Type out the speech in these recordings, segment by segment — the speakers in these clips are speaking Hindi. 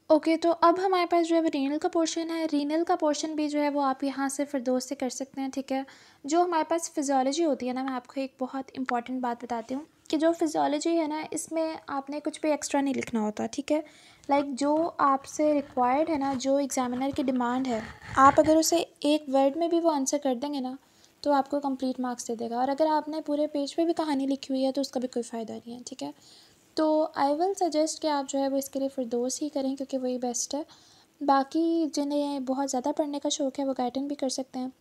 ओके, तो अब हमारे पास जो है वो रीनल का पोर्शन है। रीनल का पोर्शन भी जो है वो आप यहाँ से फिरदौस से कर सकते हैं, ठीक है। जो हमारे पास फिजियोलॉजी होती है ना, मैं आपको एक बहुत इंपॉर्टेंट बात बताती हूँ कि जो फिजियोलॉजी है ना, इसमें आपने कुछ भी एक्स्ट्रा नहीं लिखना होता, ठीक है। लाइक जो आपसे रिक्वायर्ड है ना, जो एग्जामिनर की डिमांड है, आप अगर उसे एक वर्ड में भी वो आंसर कर देंगे ना, तो आपको कंप्लीट मार्क्स दे देगा। और अगर आपने पूरे पेज पे भी कहानी लिखी हुई है तो उसका भी कोई फ़ायदा नहीं है, ठीक है। तो आई विल सजेस्ट कि आप जो है वो इसके लिए फिरदौस ही करें, क्योंकि वही बेस्ट है। बाकी जिन्हें बहुत ज़्यादा पढ़ने का शौक़ है वो गाइटन भी कर सकते हैं,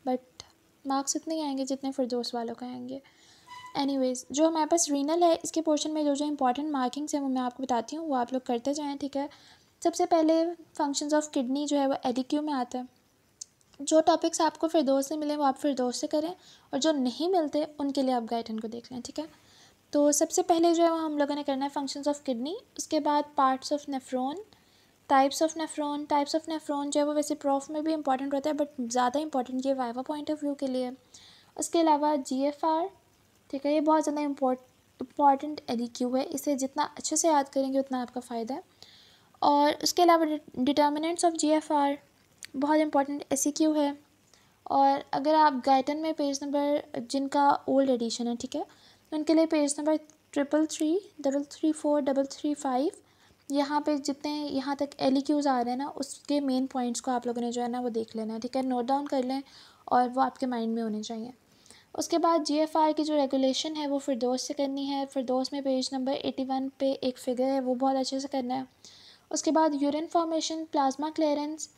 बट मार्क्स उतने ही आएंगे जितने फिरदौस वालों का आएंगे। एनीवेज़, जो हमारे पास रीनल है, इसके पोर्शन में जो जो इंपॉर्टेंट मार्किंग्स हैं वो मैं आपको बताती हूँ, वो आप लोग करते जाएँ, ठीक है। सबसे पहले फंक्शंस ऑफ किडनी जो है वो एडीक्यू में आता है। जो टॉपिक्स आपको फिरदौस से मिले वो आप फिरदौस से करें, और जो नहीं मिलते उनके लिए आप गाइटन को देख लें, ठीक है। तो सबसे पहले जो है वो हम लोगों ने करना है फंक्शंस ऑफ किडनी, उसके बाद parts of nephron, types of nephron. Types of nephron जो है वो वैसे प्रोफ में भी इंपॉर्टेंट होता है, बट ज़्यादा इंपॉर्टेंट ये वाइवा पॉइंट ऑफ व्यू के लिए है। उसके अलावा GFR, ठीक है, ये बहुत ज़्यादा इम्पॉर्टेंट एडीक्यू है, इसे जितना अच्छे से याद करेंगे उतना आपका फ़ायदा है। और उसके अलावा डिटर्मिनेंट्स ऑफ GFR बहुत इंपॉर्टेंट SEQ है। और अगर आप गाइटन में पेज नंबर, जिनका ओल्ड एडिशन है, ठीक है, उनके लिए पेज नंबर 333, 334, 335, यहाँ पे जितने यहाँ तक LEQs आ रहे हैं ना, उसके मेन पॉइंट्स को आप लोगों ने जो है ना वो देख लेना है, ठीक है, नोट डाउन कर लें और वो आपके माइंड में होने चाहिए। उसके बाद GFR की जो रेगुलेशन है वो फिरदौस से करनी है। फिरदौस में पेज नंबर 81 पे एक फिगर है, वो बहुत अच्छे से करना है। उसके बाद यूरिन फॉर्मेशन, प्लाज्मा क्लियरेंस,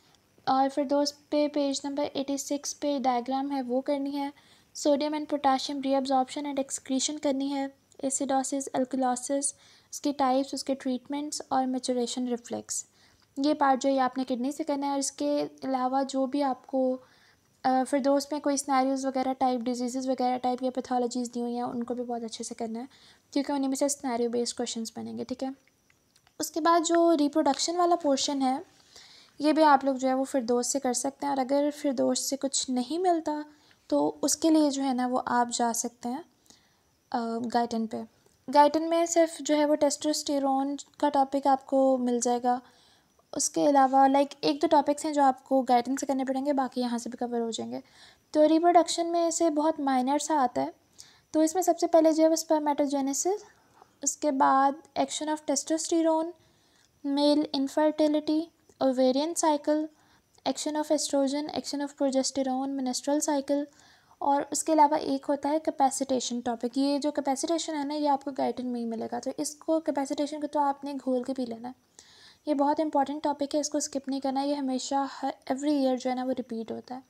और फिरदौस पे पेज नंबर 86 पे डायग्राम है वो करनी है। Sodium and potassium reabsorption and excretion करनी है। एसिडोसिस, अल्कलोसिस, उसके टाइप्स, उसके ट्रीटमेंट्स और मैचुरेशन रिफ्लेक्स, ये पार्ट जो है आपने किडनी से करना है। और इसके अलावा जो भी आपको फिरदौस में कोई स्नैरियोज़ वगैरह टाइप, डिजीज़ वगैरह टाइप या पैथोलॉजीज़ दी हुई हैं, उनको भी बहुत अच्छे से करना है, क्योंकि उन्हीं में से स्नैरियो बेस्ड क्वेश्चंस बनेंगे, ठीक है। उसके बाद जो रिप्रोडक्शन वाला पोर्शन है, ये भी आप लोग जो है वो फिरदौस से कर सकते हैं। और अगर फिरदौस से कुछ नहीं मिलता तो उसके लिए जो है ना वो आप जा सकते हैं गाइटन पे। गाइटन में सिर्फ जो है वो टेस्टोस्टेरोन का टॉपिक आपको मिल जाएगा। उसके अलावा लाइक एक दो टॉपिक्स हैं जो आपको गाइडन से करने पड़ेंगे, बाकी यहाँ से भी कवर हो जाएंगे। तो रिप्रोडक्शन में से बहुत माइनर सा आता है। तो इसमें सबसे पहले जो है वो स्पर्मेटोजेनेसिस, उसके बाद action of testosterone, male infertility, ovarian cycle, action of oestrogen, action of progesterone, menstrual cycle. और उसके अलावा एक होता है कैपेसिटेशन टॉपिक। ये जो कैपेसिटेशन है ना, ये आपको गाइडन में ही मिलेगा, तो इसको कैपेसिटेशन को तो आपने घोल के पी लेना है। ये बहुत इंपॉर्टेंट टॉपिक है, इसको स्किप नहीं करना है, ये हमेशा एवरी ईयर जो है ना वो रिपीट होता है।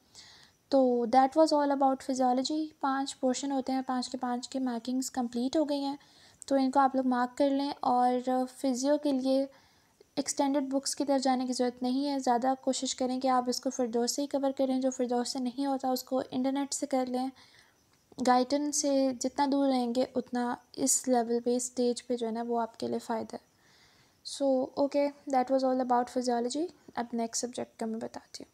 तो that was all about physiology. 5 portion होते हैं, 5 के 5 की मार्किंग्स कंप्लीट हो गई हैं, तो इनको आप लोग मार्क कर लें। और फिज़ियो के लिए एक्सटेंडेड बुक्स की तरफ जाने की ज़रूरत नहीं है, ज़्यादा कोशिश करें कि आप इसको फिरदौस से ही कवर करें। जो फिरदौस से नहीं होता उसको इंटरनेट से कर लें। गाइडन से जितना दूर रहेंगे उतना इस लेवल पे, इस स्टेज पे जो है ना वो आपके लिए फ़ायदा है। So okay, that was all about physiology. अब नेक्स्ट सब्जेक्ट का मैं बताती हूँ।